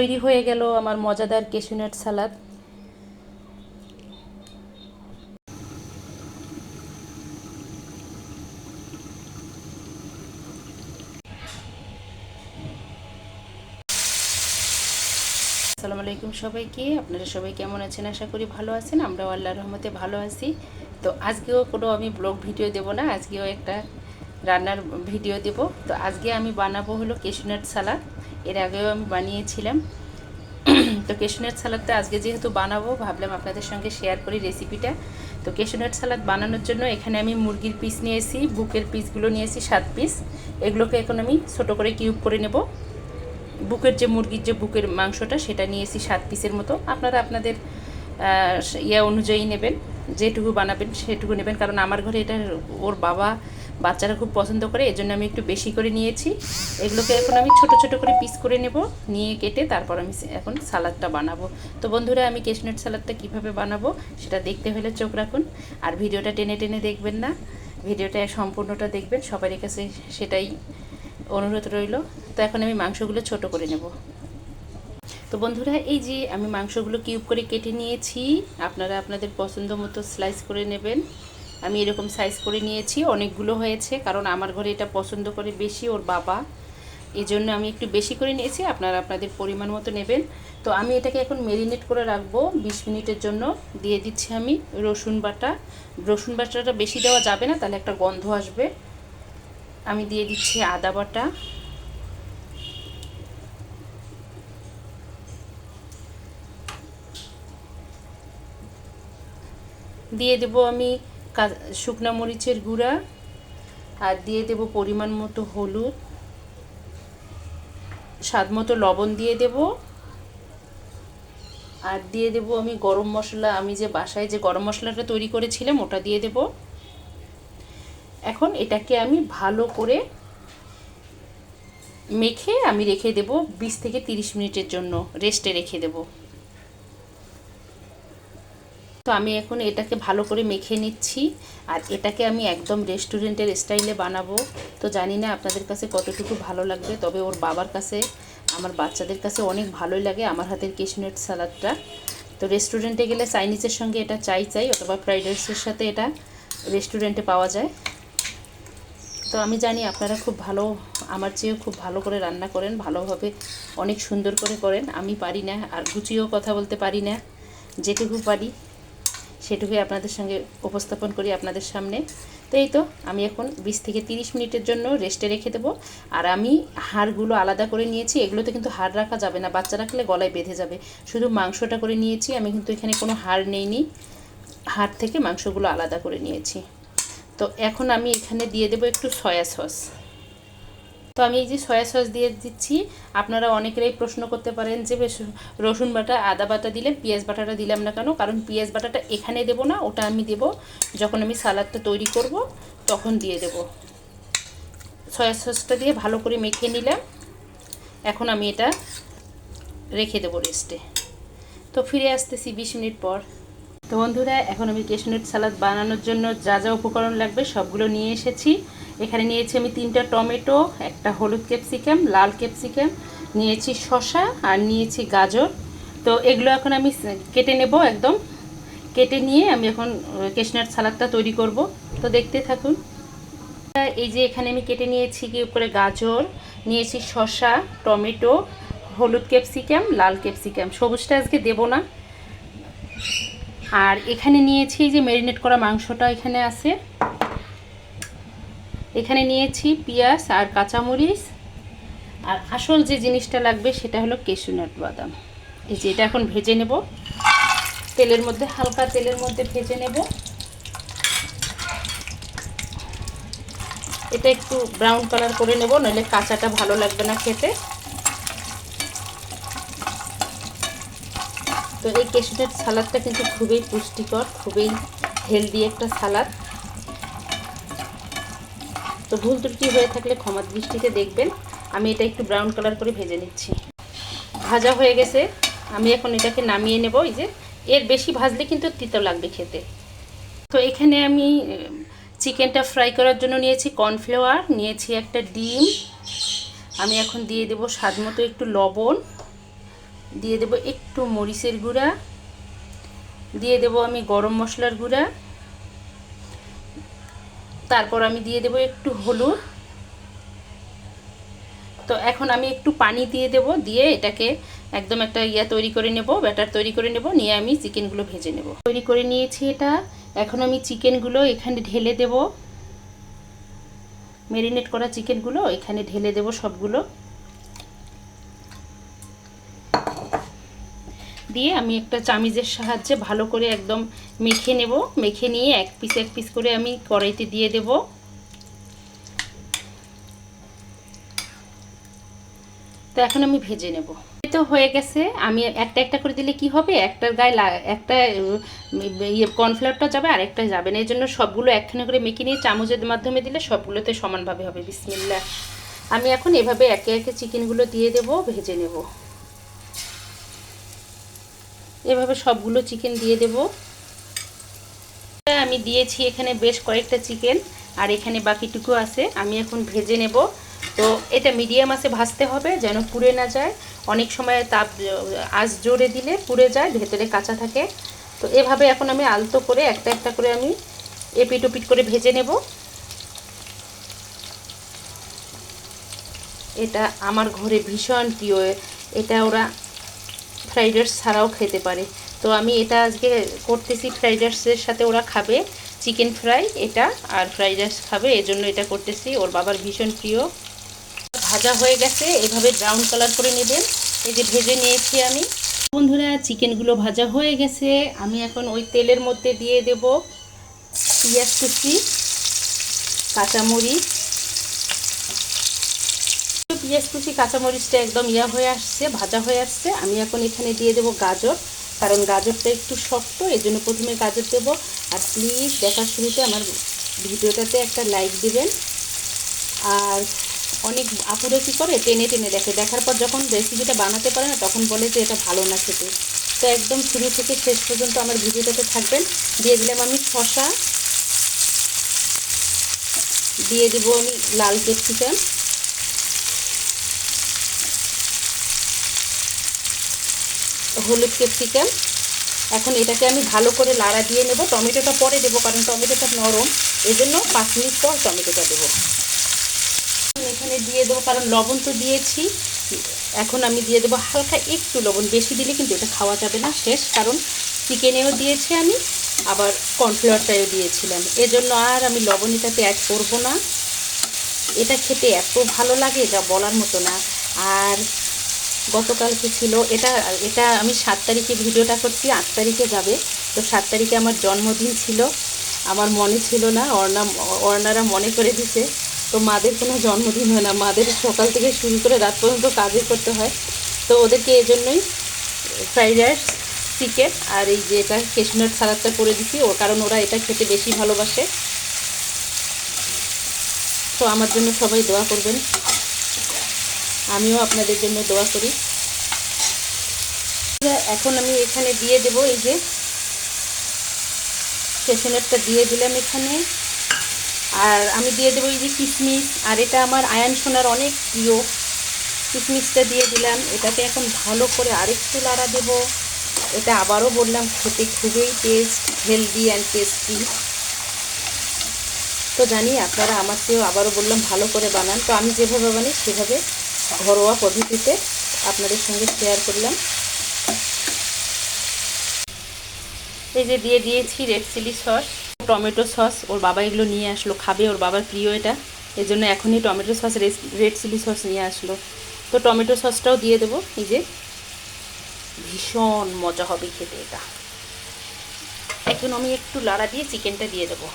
তৈরি হয়ে গেল আমার মজাদার ক্যাশিউ নাট সালাদ। আসসালামু আলাইকুম সবাইকে, আপনারা সবাই কেমন আছেন? আশা করি ভালো আছেন। আমরাও আল্লাহর রহমতে ভালো আছি। তো আজকেও কোনো আমি ব্লগ ভিডিও দেব না, আজকেও একটা রান্নার ভিডিও দেব। তো আজকে আমি বানাবো হলো ক্যাশিউ নাট সালাদ। এর আগেও আমি বানিয়েছিলাম। তো ক্যাশিউ নাট সালাদটা আজকে যেহেতু বানাবো, ভাবলাম আপনাদের সঙ্গে শেয়ার করি রেসিপিটা। তো ক্যাশিউ নাট সালাদ বানানোর জন্য এখানে আমি মুরগির পিস নিয়েছি, বুকের পিসগুলো নিয়েছি 7 পিস। এগুলোকে এখন আমি ছোটো করে কিউব করে নেব। বুকের যে মুরগির যে বুকের মাংসটা সেটা নিয়েছি 7 পিসের মতো। আপনারা আপনাদের অনুযায়ী নেবেন, যেটুকু বানাবেন সেটুকু নেবেন, কারণ আমার ঘরে এটা ওর বাবা বাচ্চারা খুব পছন্দ করে, এজন্য আমি একটু বেশি করে নিয়েছি। এগুলোকে এখন আমি ছোট ছোট করে পিস করে নেব, নিয়ে কেটে তারপর আমি এখন সালাদটা বানাবো। তো বন্ধুরা, আমি ক্যাশিউ নাট সালাদটা কীভাবে বানাবো সেটা দেখতে হলে চোখ রাখুন, আর ভিডিওটা টেনে টেনে দেখবেন না, ভিডিওটা সম্পূর্ণটা দেখবেন, সবার কাছে সেটাই অনুরোধ রইল। তো এখন আমি মাংসগুলো ছোট করে নেব। তো বন্ধুরা, এই যে আমি মাংসগুলো কিউব করে কেটে নিয়েছি, আপনারা আপনাদের পছন্দ মতো স্লাইস করে নেবেন। আমি এরকম সাইজ করে নিয়েছি, অনেকগুলো হয়েছে, কারণ আমার ঘরে এটা পছন্দ করে বেশি ওর বাবা, এই জন্য আমি একটু বেশি করে নিয়েছি। আপনারা আপনাদের পরিমাণ মতো নেবেন। তো আমি এটাকে এখন ম্যারিনেট করে রাখবো 20 মিনিটের জন্য। দিয়ে দিচ্ছি আমি রসুন বাটা। রসুন বাটাটা বেশি দেওয়া যাবে না, তাহলে একটা গন্ধ আসবে। আমি দিয়ে দিচ্ছি আদা বাটা, দিয়ে দেব আমি শুকনা মরিচের গুঁড়া, আর দিয়ে দেব পরিমাণ মতো হলুদ, স্বাদ মতো লবণ দিয়ে দেব, আর দিয়ে দেব আমি গরম মশলা। আমি যে বাসায় যে গরম মশলাটা তৈরি করেছিলাম ওটা দিয়ে দেব। এখন এটাকে আমি ভালো করে মেখে আমি রেখে দেব 20 থেকে 30 মিনিটের জন্য, রেস্টে রেখে দেব। তো আমি এখন এটাকে ভালো করে মেখে নিচ্ছি, আর এটাকে আমি একদম রেস্টুরেন্টের স্টাইলে বানাবো। তো জানি না আপনাদের কাছে কতটুকু ভালো লাগবে, তবে ওর বাবার কাছে, আমার বাচ্চাদের কাছে অনেক ভালোই লাগে আমার হাতের ক্যাশিউ নাট সালাদটা। তো রেস্টুরেন্টে গেলে চাইনিজের সঙ্গে এটা চাই অথবা ফ্রাইড রাইসের সাথে এটা রেস্টুরেন্টে পাওয়া যায়। তো আমি জানি আপনারা খুব ভালো, আমার চেয়েও খুব ভালো করে রান্না করেন, ভালোভাবে অনেক সুন্দর করে করেন। আমি পারি না, আর গুছিয়েও কথা বলতে পারি না, যেটুকু পারি সেটুকুই আপনাদের সঙ্গে উপস্থাপন করি আপনাদের সামনে। তো এই তো আমি এখন 20 থেকে 30 মিনিটের জন্য রেস্টে রেখে দেবো। আর আমি হাড়গুলো আলাদা করে নিয়েছি, এগুলোতে কিন্তু হাড় রাখা যাবে না, বাচ্চা রাখলে গলায় বেঁধে যাবে। শুধু মাংসটা করে নিয়েছি আমি, কিন্তু এখানে কোনো হাড় নেইনি, হাড় থেকে মাংসগুলো আলাদা করে নিয়েছি। তো এখন আমি এখানে দিয়ে দেবো একটু সয়া সস। তো আমি এই যে সয়া সস দিয়ে দিচ্ছি। আপনারা অনেকেরাই প্রশ্ন করতে পারেন যে রসুন বাটা আদা বাটা দিলে পেঁয়াজ বাটাটা দিলাম না কেন? কারণ পেঁয়াজ বাটাটা এখানে দেব না, ওটা আমি দেব যখন আমি সালাদটা তৈরি করব তখন দিয়ে দেব। সয়া সসটা দিয়ে ভালো করে মেখে নিলাম। এখন আমি এটা রেখে দেবো রেস্টে। তো ফিরে আসতেছি 20 মিনিট পর। তো বন্ধুরা, এখন আমি ক্যাশিউ নাট সালাদ বানানোর জন্য যা যা উপকরণ লাগবে সবগুলো নিয়ে এসেছি। এখানে নিয়েছি আমি 3টা টমেটো, একটা হলুদ ক্যাপসিকাম, লাল ক্যাপসিকাম, নিয়েছি শসা, আর নিয়েছি গাজর। তো এগুলো এখন আমি কেটে নেব, একদম কেটে নিয়ে আমি এখন ক্যাশিউ নাট সালাদটা তৈরি করব। তো দেখতে থাকুন। এই যে এখানে আমি কেটে নিয়েছি কি করে গাজর, নিয়েছি শসা, টমেটো, হলুদ ক্যাপসিকাম, লাল ক্যাপসিকাম, সবুজটা আজকে দেব না। আর এখানে নিয়েছি যে ম্যারিনেট করা মাংসটা এখানে আছে। এখানে নিয়েছি পেঁয়াজ আর কাঁচামরিচ, আর আসল যে জিনিসটা লাগবে সেটা হলো ক্যাশিউ নাট বাদাম। এই যে এটা এখন ভেজে নেব তেলের মধ্যে, হালকা তেলের মধ্যে ভেজে নেব। এটা একটু ব্রাউন কালার করে নেব, নইলে কাঁচাটা ভালো লাগবে না খেতে। তো এই ক্যাশিউ নাট সালাদটা কিন্তু খুবই পুষ্টিকর, খুবই হেলদি একটা সালাদ। তো ভুল ত্রুটি হয়ে থাকলে ক্ষমা দৃষ্টিতে দেখবেন। আমি এটা একটু ব্রাউন কালার করে ভেজে নিচ্ছি। ভাজা হয়ে গেছে, আমি এখন এটাকে নামিয়ে নেব। এই যে এর বেশি ভাজলে কিন্তু তিতো লাগবে খেতে। তো এখানে আমি চিকেনটা ফ্রাই করার জন্য নিয়েছি কর্নফ্লাওয়ার, নিয়েছি একটা ডিম। আমি এখন দিয়ে দেব স্বাদ মতো একটু লবণ, দিয়ে দেব একটু মরিচের গুঁড়া, দিয়ে দেব আমি গরম মশলার গুঁড়া, তারপর আমি দিয়ে দেব একটু হলুদ। তো এখন আমি একটু পানি দিয়ে দেব, দিয়ে এটাকে একদম একটা তৈরি করে নেব, ব্যাটার তৈরি করে নেব, নিয়ে আমি চিকেনগুলো ভেজে নেব। তৈরি করে নিয়েছি এটা। এখন আমি চিকেনগুলো এখানে ঢেলে দেব, ম্যারিনেট করা চিকেনগুলো এখানে ঢেলে দেব সবগুলো। দিয়ে আমি একটা চামিচের সাহায্যে ভালো করে একদম মেখে নেব। মেখে নিয়ে এক পিস করে আমি কড়াইতে দিয়ে দেব। তো এখন আমি ভেজে নেব। তো হয়ে গেছে। আমি একটা একটা করে দিলে কি হবে, একটার গায়ে একটা কর্নফ্লাওয়ারটা যাবে আর একটা যাবে না, এই জন্য সবগুলো একখানে করে মেখে নিয়ে চামচের মাধ্যমে দিলে সবগুলোতে সমানভাবে হবে। বিসমিল্লাহ। আমি এখন এভাবে একে একে চিকেনগুলো দিয়ে দেব, ভেজে নেব। এভাবে সবগুলো চিকেন দিয়ে দেব। আমি দিয়েছি এখানে বেশ কয়েকটা চিকেন, আর এখানে বাকিটুকু আছে, আমি এখন ভেজে নেব। তো এটা মিডিয়াম আঁচে ভাজতে হবে যেন পুড়ে না যায়। অনেক সময় তাপ আঁচ জোরে দিলে পুড়ে যায়, ভেতরে কাঁচা থাকে। তো এভাবে এখন আমি আলতো করে একটা একটা করে আমি এপিট ওপিট করে ভেজে নেব। এটা আমার ঘরে ভীষণ প্রিয়। এটা ওরা ফ্রাইড রাইস ছাড়াও খেতে পারে। তো আমি এটা আজকে করতেছি, ফ্রাইড রাইসের সাথে ওরা খাবে চিকেন ফ্রাই এটা, আর ফ্রাইড রাইস খাবে, এজন্য এটা করতেছি। ওর বাবার ভীষণ প্রিয়। ভাজা হয়ে গেছে, এভাবে ব্রাউন কালার করে নেবেন। এই যে ভেজে নিয়েছি আমি। বন্ধুরা, চিকেনগুলো ভাজা হয়ে গেছে। আমি এখন ওই তেলের মধ্যে দিয়ে দেব পেঁয়াজ কুচি, কাঁচামরিচ। পেঁয়াজ কুচি কাঁচামরিচটা একদম হয়ে আসছে, ভাজা হয়ে আসছে। আমি এখন এখানে দিয়ে দেব গাজর, কারণ গাজরটা একটু শক্ত, এই জন্য প্রথমে গাজর দেব। আর প্লিজ দেখার শুরুতে আমার ভিডিওটাতে একটা লাইক দিবেন। আর অনেক আপুরে কী করে টেনে টেনে দেখে, দেখার পর যখন রেসিপিটা বানাতে পারে না তখন বলে যে এটা ভালো না খেতে। তো একদম শুরু থেকে শেষ পর্যন্ত আমার ভিডিওটাতে থাকবেন। দিয়ে দিলাম আমি শসা, দিয়ে দেব আমি লাল ক্যাপসিকাম, হলুদ ক্যাপসিকাম। এখন এটাকে আমি ভালো করে লাড়া দিয়ে নেব। টমেটোটা পরে দেবো, কারণ টমেটোটা নরম, এজন্য 5 মিনিট পর টমেটোটা দেবো। এখানে দিয়ে দেবো, কারণ লবণ তো দিয়েছি। এখন আমি দিয়ে দেবো হালকা একটু লবণ, বেশি দিলে কিন্তু এটা খাওয়া যাবে না, শেষ। কারণ চিকেনেও দিয়েছি আমি, আবার কর্নফ্লাওয়ারটাও দিয়েছিলাম, এজন্য আর আমি লবণ এটাতে অ্যাড করবো না। এটা খেতে এত ভালো লাগে যা বলার মতো না। আর গতকালকে ছিল এটা এটা আমি 7 তারিখে ভিডিওটা করছি, 8 তারিখে যাবে। তো 7 তারিখে আমার জন্মদিন ছিল, আমার মনে ছিল না, অর্ণারা মনে করে দিছে। তো মাদের কোনো জন্মদিন হয় না, মাদের সকাল থেকে শুরু করে রাত পর্যন্ত কাজই করতে হয়। তো ওদেরকে এজন্যই ফ্রাইড রাইস, চিকেন আর এই যে এটা কেশনাট সালাদটা করে দিছি, কারণ ওরা এটা খেতে বেশি ভালোবাসে। তো আমার জন্য সবাই দোয়া করবেন, আমিও আপনাদের জন্য দোয়া করি। এখন আমি এখানে দিয়ে দেব এই যে কেশনাটটা দিয়ে দিলাম এখানে। আর আমি দিয়ে দেবো এই যে কিশমিশ, আর এটা আমার আয়ান সোনার অনেক প্রিয়, কিশমিশটা দিয়ে দিলাম। এটাকে এখন ভালো করে আরেকটু লাড়া দেব। এটা আবারও বললাম খেতে খুবই টেস্ট, হেলদি অ্যান্ড টেস্টি। তো জানি আপনারা আমার চেয়েও আবারও বললাম ভালো করে বানান। তো আমি যেভাবে বানাই সেভাবে ঘরোয়া পদ্ধতিতে আপনাদের সঙ্গে শেয়ার করলাম। এই যে দিয়ে দিয়েছি red chilli sauce, tomato sauce. ওর বাবা এগুলো নিয়ে আসলো, খাবে, ওর বাবার প্রিয় এটা, এই জন্য এখনই tomato sauce, red chilli sauce নিয়ে আসলো। তো টমেটো সসটাও দিয়ে দেবো। এই যে ভীষণ মজা হবে খেতে এটা। এখন আমি একটু লাড়া দিয়ে চিকেনটা দিয়ে দেবো।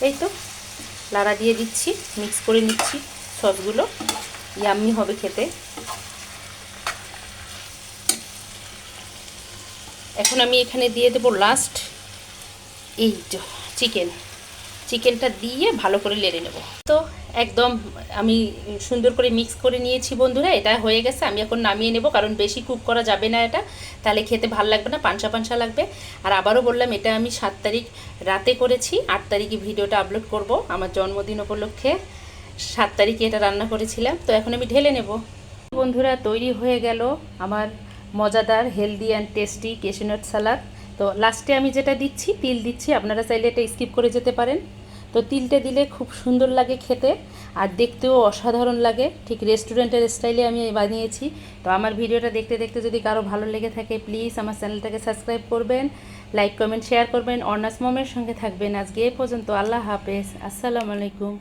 এই তো লাড়া দিয়ে দিচ্ছি, মিক্স করে নিচ্ছি সসগুলো, ইয়াম্মি হবে খেতে। এখন আমি এখানে দিয়ে দেবো লাস্ট এই চিকেনটা দিয়ে ভালো করে লেড়ে নেব। তো একদম আমি সুন্দর করে মিক্স করে নিয়েছি বন্ধুরা, এটা হয়ে গেছে। আমি এখন নামিয়ে নেব, কারণ বেশি কুক করা যাবে না এটা, তাহলে খেতে ভালো লাগবে না, পানসা পানসা লাগবে। আর আবারও বললাম এটা আমি 7 তারিখ রাতে করেছি, 8 তারিখে ভিডিওটা আপলোড করব আমার জন্মদিন উপলক্ষে। 7 তারিখে এটা রান্না করেছিলাম। তো এখন আমি ঢেলে নেব। বন্ধুরা, তৈরি হয়ে গেল আমার মজাদার হেলদি অ্যান্ড টেস্টি ক্যাশিউনাট সালাদ। তো লাস্টে আমি যেটা দিচ্ছি, তিল দিচ্ছি, আপনারা চাইলে এটা স্কিপ করে যেতে পারেন। তো তিলটা দিলে খুব সুন্দর লাগে খেতে, আর দেখতেও অসাধারণ লাগে, ঠিক রেস্টুরেন্টের স্টাইলে আমি বানিয়েছি। তো আমার ভিডিওটা দেখতে দেখতে যদি কারো ভালো লেগে থাকে, প্লিজ আমার চ্যানেলটাকে সাবস্ক্রাইব করবেন, লাইক কমেন্ট শেয়ার করবেন, অর্নাস মমের সঙ্গে থাকবেন। আজকে এ পর্যন্ত, আল্লাহ হাফেজ, আসসালামু আলাইকুম।